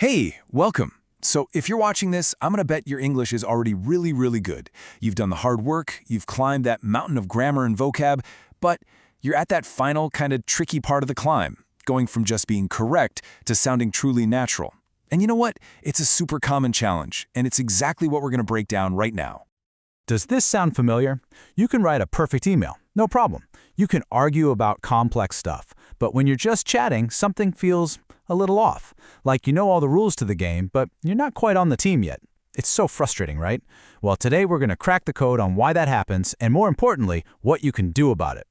Hey, welcome. So if you're watching this, I'm gonna bet your English is already really, really good. You've done the hard work, you've climbed that mountain of grammar and vocab, but you're at that final kind of tricky part of the climb, going from just being correct to sounding truly natural. And you know what? It's a super common challenge, and it's exactly what we're gonna break down right now. Does this sound familiar? You can write a perfect email, no problem. You can argue about complex stuff, but when you're just chatting, something feels a little off. Like you know all the rules to the game, but you're not quite on the team yet. It's so frustrating, right? Well, today we're going to crack the code on why that happens, and more importantly, what you can do about it.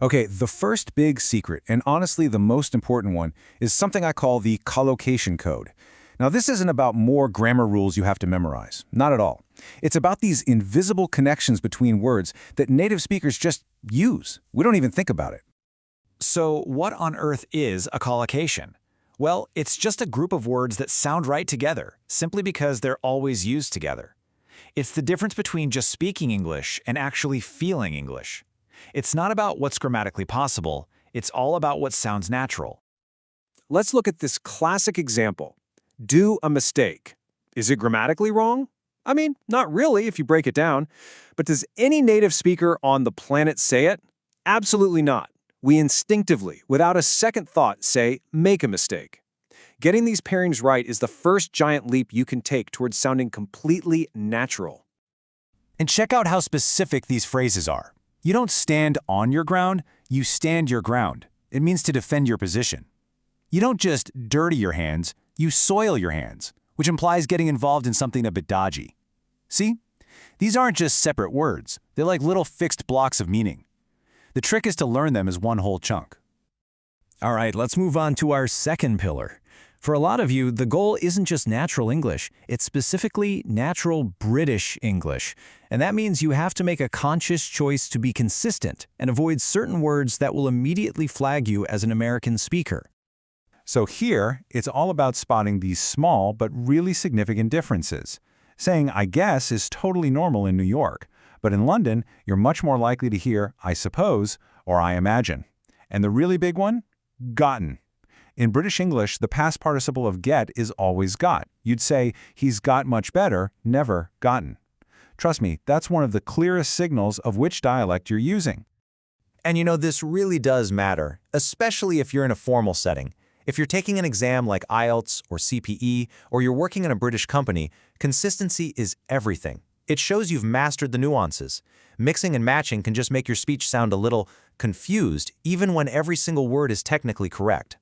Okay, the first big secret, and honestly the most important one, is something I call the collocation code. Now, this isn't about more grammar rules you have to memorize. Not at all. It's about these invisible connections between words that native speakers just use. We don't even think about it. So what on earth is a collocation? Well, it's just a group of words that sound right together, simply because they're always used together. It's the difference between just speaking English and actually feeling English. It's not about what's grammatically possible, it's all about what sounds natural. Let's look at this classic example. Do a mistake. Is it grammatically wrong? I mean, not really if you break it down. But does any native speaker on the planet say it? Absolutely not. We instinctively, without a second thought, say, make a mistake. Getting these pairings right is the first giant leap you can take towards sounding completely natural. And check out how specific these phrases are. You don't stand on your ground, you stand your ground. It means to defend your position. You don't just dirty your hands, you soil your hands, which implies getting involved in something a bit dodgy. See? These aren't just separate words. They're like little fixed blocks of meaning. The trick is to learn them as one whole chunk. All right, let's move on to our second pillar. For a lot of you, the goal isn't just natural English, it's specifically natural British English. And that means you have to make a conscious choice to be consistent and avoid certain words that will immediately flag you as an American speaker. So here, it's all about spotting these small but really significant differences. Saying "I guess" is totally normal in New York, but in London, you're much more likely to hear "I suppose" or "I imagine." And the really big one? Gotten. In British English, the past participle of get is always got. You'd say, he's got much better, never gotten. Trust me, that's one of the clearest signals of which dialect you're using. And you know, this really does matter, especially if you're in a formal setting. If you're taking an exam like IELTS or CPE, or you're working in a British company, consistency is everything. It shows you've mastered the nuances. Mixing and matching can just make your speech sound a little confused, even when every single word is technically correct.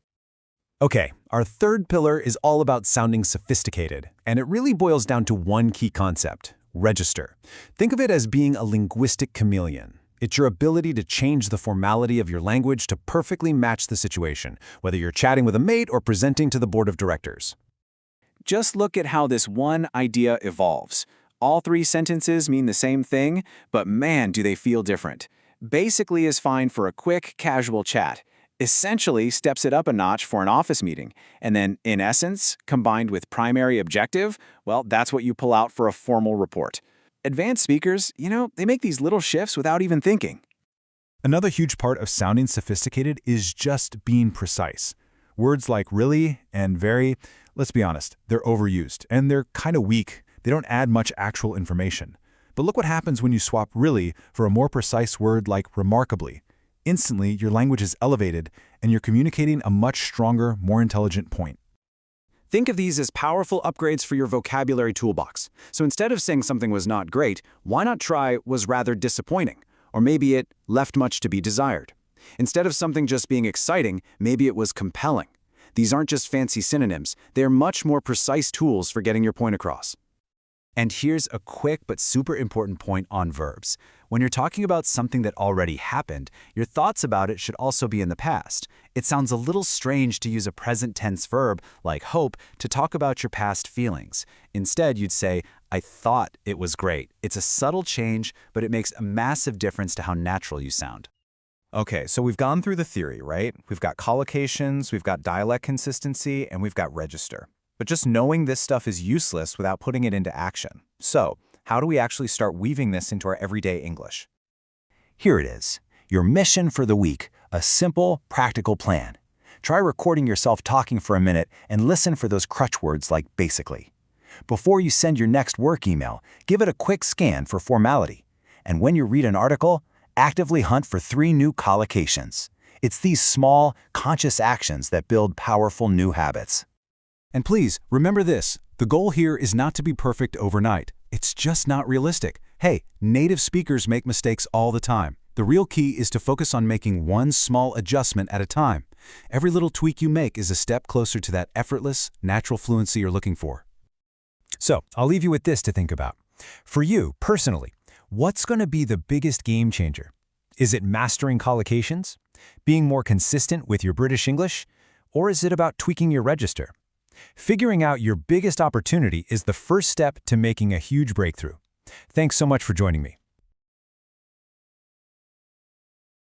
Okay, our third pillar is all about sounding sophisticated, and it really boils down to one key concept: register. Think of it as being a linguistic chameleon. It's your ability to change the formality of your language to perfectly match the situation, whether you're chatting with a mate or presenting to the board of directors. Just look at how this one idea evolves. All three sentences mean the same thing, but man, do they feel different. Basically is fine for a quick, casual chat. Essentially steps it up a notch for an office meeting. And then, in essence, combined with primary objective, well, that's what you pull out for a formal report. Advanced speakers, they make these little shifts without even thinking. Another huge part of sounding sophisticated is just being precise. Words like really and very, let's be honest, they're overused, and they're kind of weak. They don't add much actual information. But look what happens when you swap really for a more precise word like remarkably. Instantly, your language is elevated, and you're communicating a much stronger, more intelligent point. Think of these as powerful upgrades for your vocabulary toolbox. So instead of saying something was not great, why not try was rather disappointing? Or maybe it left much to be desired. Instead of something just being exciting, maybe it was compelling. These aren't just fancy synonyms. They're much more precise tools for getting your point across. And here's a quick but super important point on verbs. When you're talking about something that already happened, your thoughts about it should also be in the past. It sounds a little strange to use a present tense verb, like hope, to talk about your past feelings. Instead, you'd say, I thought it was great. It's a subtle change, but it makes a massive difference to how natural you sound. Okay, so we've gone through the theory, right? We've got collocations, we've got dialect consistency, and we've got register. But just knowing this stuff is useless without putting it into action. So, how do we actually start weaving this into our everyday English? Here it is, your mission for the week, a simple, practical plan. Try recording yourself talking for a minute and listen for those crutch words like basically. Before you send your next work email, give it a quick scan for formality. And when you read an article, actively hunt for 3 new collocations. It's these small, conscious actions that build powerful new habits. And please, remember this. The goal here is not to be perfect overnight. It's just not realistic. Hey, native speakers make mistakes all the time. The real key is to focus on making one small adjustment at a time. Every little tweak you make is a step closer to that effortless, natural fluency you're looking for. So, I'll leave you with this to think about. For you, personally, what's going to be the biggest game changer? Is it mastering collocations? Being more consistent with your British English? Or is it about tweaking your register? Figuring out your biggest opportunity is the first step to making a huge breakthrough. Thanks so much for joining me.